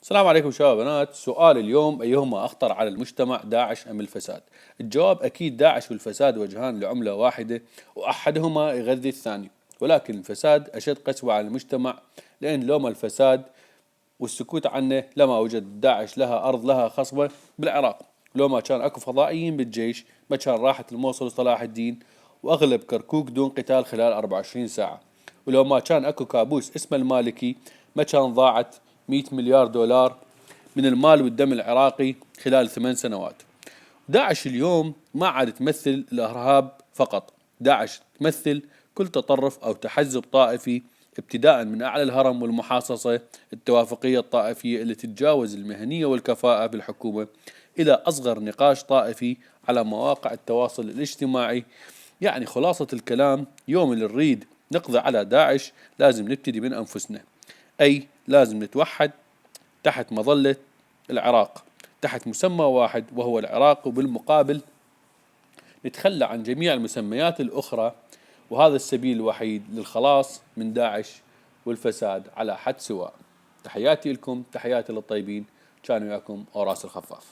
السلام عليكم شباب بنات. سؤال اليوم: أيهما أخطر على المجتمع، داعش أم الفساد؟ الجواب أكيد داعش والفساد وجهان لعملة واحدة، وأحدهما يغذي الثاني، ولكن الفساد أشد قسوة على المجتمع، لأن لوم الفساد والسكوت عنه لما وجد داعش لها أرض لها خصبة بالعراق. لو ما كان أكو فضائيين بالجيش ما كان راحت الموصل وصلاح الدين وأغلب كركوك دون قتال خلال 24 ساعة. ولو ما كان أكو كابوس اسمه المالكي ما كان ضاعت 100 مليار دولار من المال والدم العراقي خلال 8 سنوات. داعش اليوم ما عاد تمثل الإرهاب فقط، داعش تمثل كل تطرف أو تحزب طائفي، ابتداء من أعلى الهرم والمحاصصة التوافقية الطائفية اللي تتجاوز المهنية والكفاءة بالحكومة، إلى أصغر نقاش طائفي على مواقع التواصل الاجتماعي. يعني خلاصة الكلام، يوم اللي نريد نقضي على داعش لازم نبتدي من أنفسنا، أي لازم نتوحد تحت مظلة العراق، تحت مسمى واحد وهو العراق، وبالمقابل نتخلى عن جميع المسميات الأخرى، وهذا السبيل الوحيد للخلاص من داعش والفساد على حد سواء. تحياتي لكم، تحياتي للطيبين، كان وياكم أوراس الخفاف.